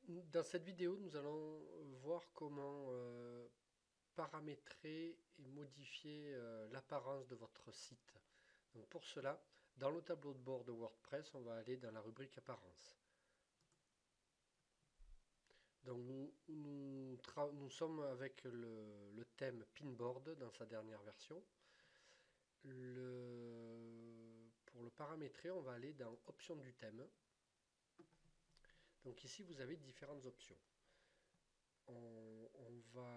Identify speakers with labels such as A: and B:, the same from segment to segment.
A: Dans cette vidéo, nous allons voir comment paramétrer et modifier l'apparence de votre site. Donc pour cela, dans le tableau de bord de WordPress, on va aller dans la rubrique apparence. Donc nous sommes avec le thème Pinboard dans sa dernière version. Pour le paramétrer, on va aller dans Options du thème. Donc ici, vous avez différentes options. On va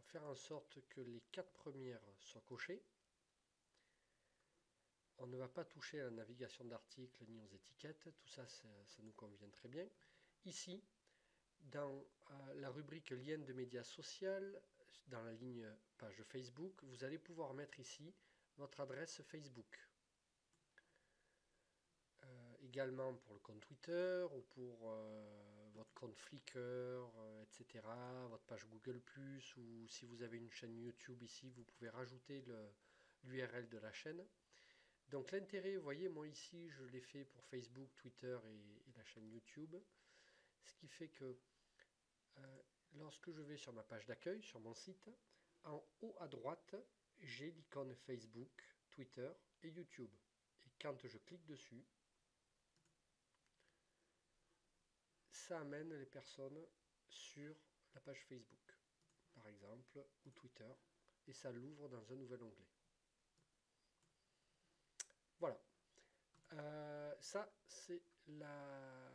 A: faire en sorte que les 4 premières soient cochées. On ne va pas toucher à la navigation d'articles ni aux étiquettes. Tout ça, ça nous convient très bien. Ici, dans la rubrique lien de médias social, dans la ligne page Facebook, vous allez pouvoir mettre ici votre adresse Facebook. Également pour le compte Twitter ou pour votre compte Flickr, etc. Votre page Google+, ou si vous avez une chaîne YouTube ici, vous pouvez rajouter l'URL de la chaîne. Donc l'intérêt, vous voyez, moi ici, je l'ai fait pour Facebook, Twitter et la chaîne YouTube. Ce qui fait que lorsque je vais sur ma page d'accueil, sur mon site, en haut à droite, j'ai l'icône Facebook, Twitter et YouTube. Et quand je clique dessus, ça amène les personnes sur la page Facebook, par exemple, ou Twitter, et ça l'ouvre dans un nouvel onglet. Voilà. Ça, c'est la...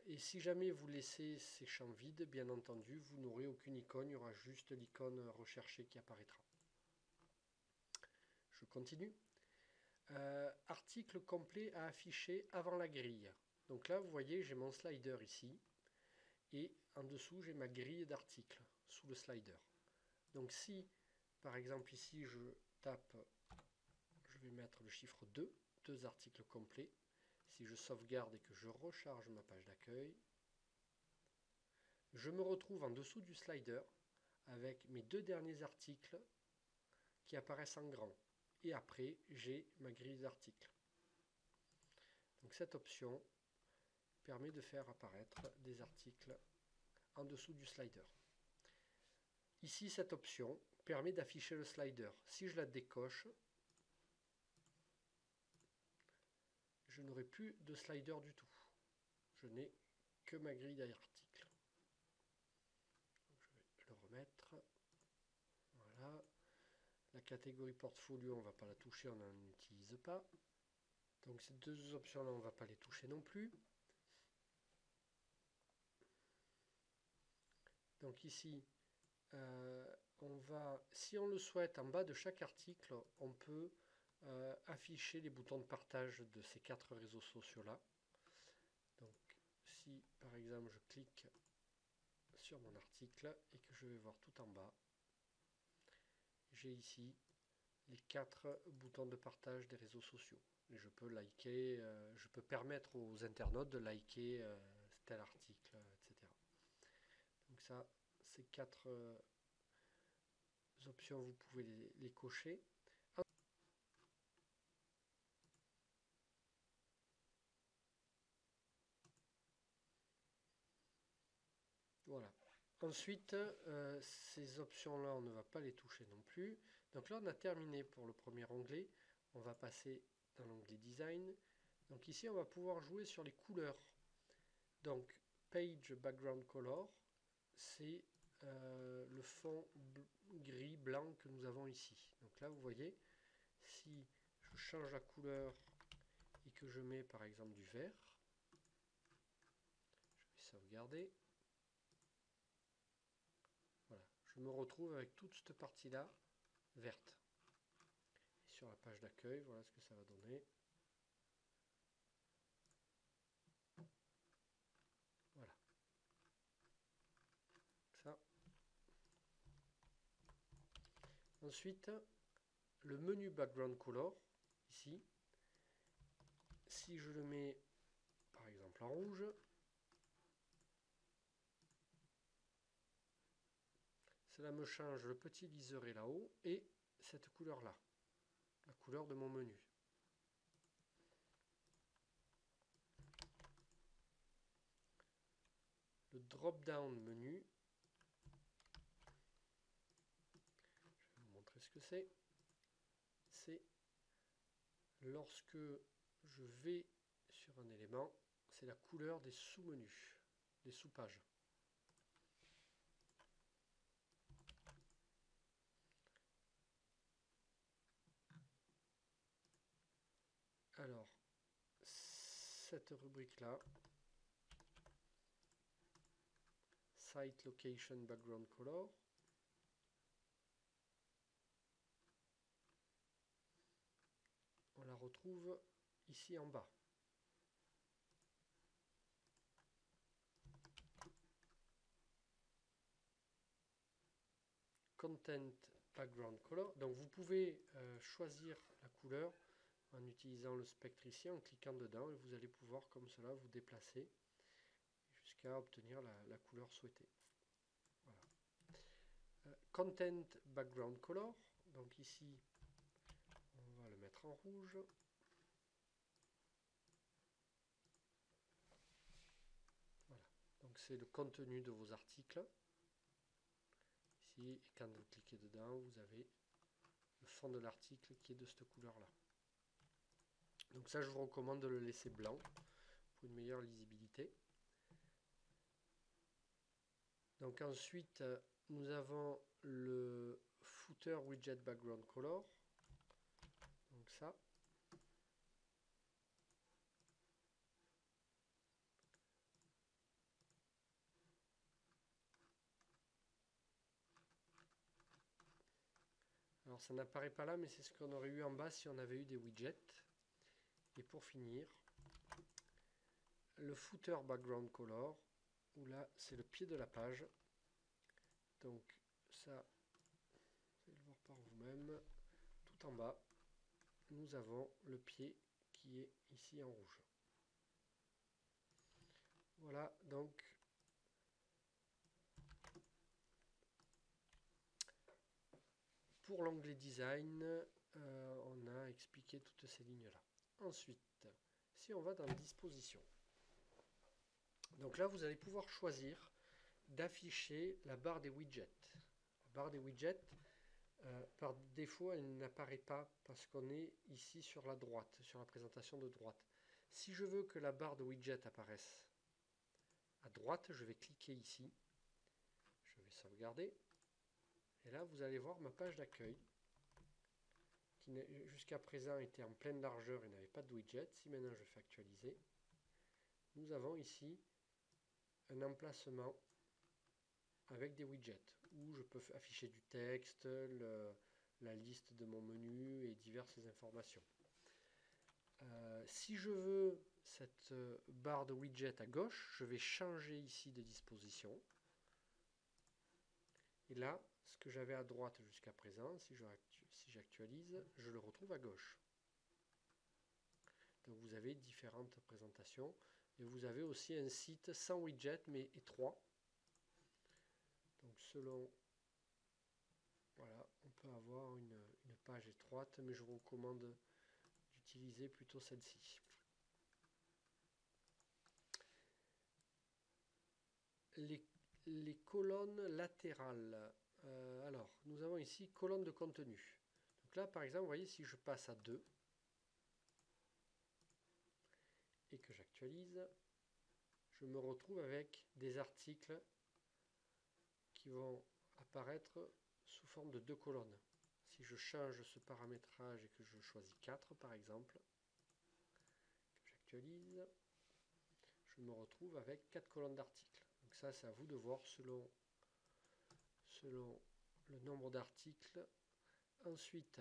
A: Et si jamais vous laissez ces champs vides, bien entendu, vous n'aurez aucune icône, il y aura juste l'icône recherchée qui apparaîtra. Je continue. Article complet à afficher avant la grille. Donc là, vous voyez, j'ai mon slider ici. Et en dessous, j'ai ma grille d'articles sous le slider. Donc si, par exemple ici, je tape, je vais mettre le chiffre 2, 2 articles complets. Si je sauvegarde et que je recharge ma page d'accueil, je me retrouve en dessous du slider avec mes 2 derniers articles qui apparaissent en grand. Et après, j'ai ma grille d'articles. Donc cette option permet de faire apparaître des articles en dessous du slider. Ici, cette option permet d'afficher le slider. Si je la décoche, je n'aurai plus de slider du tout. Je n'ai que ma grille d'articles. Je vais le remettre. Voilà. La catégorie portfolio, on ne va pas la toucher, on n'en utilise pas. Donc ces 2 options-là, on ne va pas les toucher non plus. Donc ici, si on le souhaite, en bas de chaque article, on peut afficher les boutons de partage de ces 4 réseaux sociaux-là. Donc si par exemple je clique sur mon article et que je vais voir tout en bas, j'ai ici les 4 boutons de partage des réseaux sociaux. Et je peux liker, je peux permettre aux internautes de liker tel article, etc. Donc ça, ces 4 options, vous pouvez les cocher. Voilà. Ensuite, ces options-là, on ne va pas les toucher non plus. Donc là, on a terminé pour le premier onglet. On va passer dans l'onglet Design. Donc ici, on va pouvoir jouer sur les couleurs. Donc, Page Background Color, c'est le fond gris blanc que nous avons ici. Donc là, vous voyez, si je change la couleur et que je mets par exemple du vert, je vais sauvegarder. Voilà, je me retrouve avec toute cette partie-là verte. Et sur la page d'accueil, voilà ce que ça va donner. Voilà. Ça. Ensuite, le menu Background Color, ici, si je le mets par exemple en rouge, cela me change le petit liseré là-haut et cette couleur-là, la couleur de mon menu. le drop-down menu. Je vais vous montrer ce que c'est. C'est lorsque je vais sur un élément, c'est la couleur des sous-menus, des sous-pages. Alors, cette rubrique-là, Site Location Background Color, on la retrouve ici en bas. Content Background Color. Donc vous pouvez choisir la couleur en utilisant le spectre ici, en cliquant dedans, et vous allez pouvoir comme cela vous déplacer jusqu'à obtenir la couleur souhaitée. Voilà. Content Background Color. Donc ici, on va le mettre en rouge. Voilà. Donc c'est le contenu de vos articles. Ici, et quand vous cliquez dedans, vous avez le fond de l'article qui est de cette couleur-là. Donc ça, je vous recommande de le laisser blanc pour une meilleure lisibilité. Donc ensuite, nous avons le Footer Widget Background Color. Donc ça. Alors ça n'apparaît pas là, mais c'est ce qu'on aurait eu en bas si on avait eu des widgets. Et pour finir, le Footer Background Color, où là c'est le pied de la page. Donc ça, vous allez le voir par vous-même. Tout en bas, nous avons le pied qui est ici en rouge. Voilà, donc pour l'onglet Design, on a expliqué toutes ces lignes-là. Ensuite, si on va dans Disposition, donc là vous allez pouvoir choisir d'afficher la barre des widgets. La barre des widgets, par défaut, elle n'apparaît pas parce qu'on est ici sur la droite, sur la présentation de droite. Si je veux que la barre de widget apparaisse à droite, je vais cliquer ici. Je vais sauvegarder. Et là, vous allez voir ma page d'accueil qui jusqu'à présent était en pleine largeur et n'avait pas de widget. Si maintenant je fais actualiser, nous avons ici un emplacement avec des widgets où je peux afficher du texte, la liste de mon menu et diverses informations. Si je veux cette barre de widget à gauche, je vais changer ici de disposition. Et là, ce que j'avais à droite jusqu'à présent, si j'actualise, je le retrouve à gauche. Donc vous avez différentes présentations. Et vous avez aussi un site sans widget mais étroit. Donc selon... Voilà, on peut avoir une page étroite, mais je vous recommande d'utiliser plutôt celle-ci. Les colonnes latérales. Alors, nous avons ici colonne de contenu. Donc là, par exemple, vous voyez, si je passe à 2 et que j'actualise, je me retrouve avec des articles qui vont apparaître sous forme de 2 colonnes. Si je change ce paramétrage et que je choisis 4 par exemple, que j'actualise, je me retrouve avec 4 colonnes d'articles. Donc ça, c'est à vous de voir selon le nombre d'articles. Ensuite,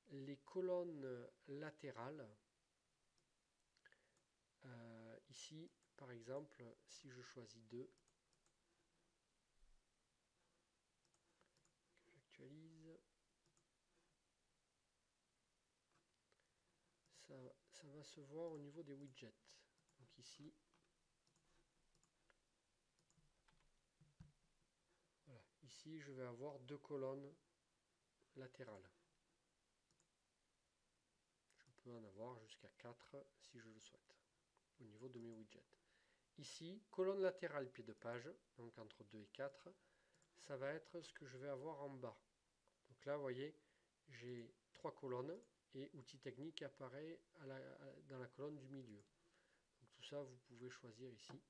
A: les colonnes latérales. Ici, par exemple, si je choisis 2, j'actualise, ça va se voir au niveau des widgets. Donc ici, voilà, ici je vais avoir 2 colonnes latérales. Je peux en avoir jusqu'à 4 si je le souhaite, au niveau de mes widgets. ici, colonne latérale, pied de page, donc entre 2 et 4, ça va être ce que je vais avoir en bas. Donc là, vous voyez, j'ai 3 colonnes et outils techniques apparaît dans la colonne du milieu. Donc tout ça, vous pouvez choisir ici.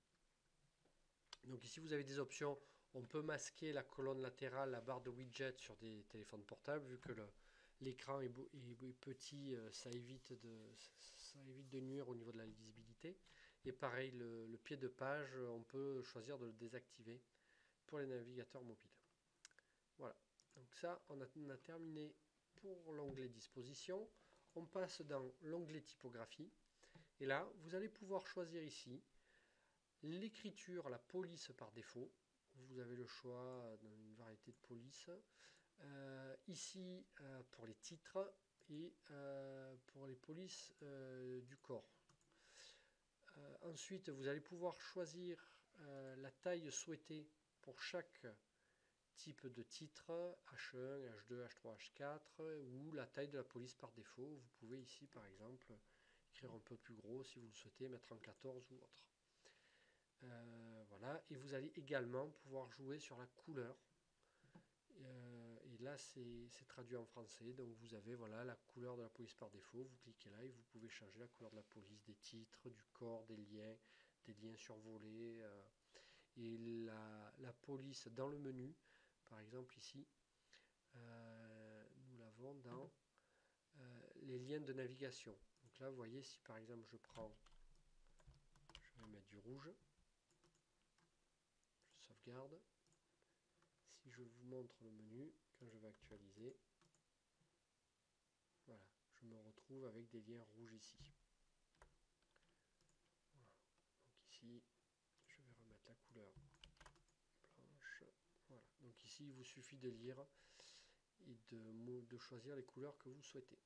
A: Donc ici, vous avez des options. On peut masquer la colonne latérale, la barre de widget sur des téléphones portables, vu que l'écran est petit, ça évite de nuire au niveau de la lisibilité. Et pareil, le pied de page, on peut choisir de le désactiver pour les navigateurs mobiles. Voilà, donc ça, on a terminé pour l'onglet disposition. On passe dans l'onglet typographie. Et là, vous allez pouvoir choisir ici l'écriture, la police par défaut. Vous avez le choix d'une variété de polices. Ici, pour les titres et pour les polices du corps. Ensuite, vous allez pouvoir choisir la taille souhaitée pour chaque type de titre, H1, H2, H3, H4, ou la taille de la police par défaut. Vous pouvez ici, par exemple, écrire un peu plus gros si vous le souhaitez, mettre en 14 ou autre. Voilà, et vous allez également pouvoir jouer sur la couleur. Et là, c'est traduit en français. Donc vous avez voilà, la couleur de la police par défaut. Vous cliquez là et vous pouvez changer la couleur de la police, des titres, du corps, des liens survolés. Et la police dans le menu, par exemple ici, nous l'avons dans les liens de navigation. Donc là, vous voyez, si par exemple je vais mettre du rouge, je sauvegarde. Si je vous montre le menu, quand je vais actualiser, voilà, je me retrouve avec des liens rouges ici. Voilà. Donc ici, je vais remettre la couleur blanche. Voilà. Donc ici, il vous suffit de lire et de choisir les couleurs que vous souhaitez.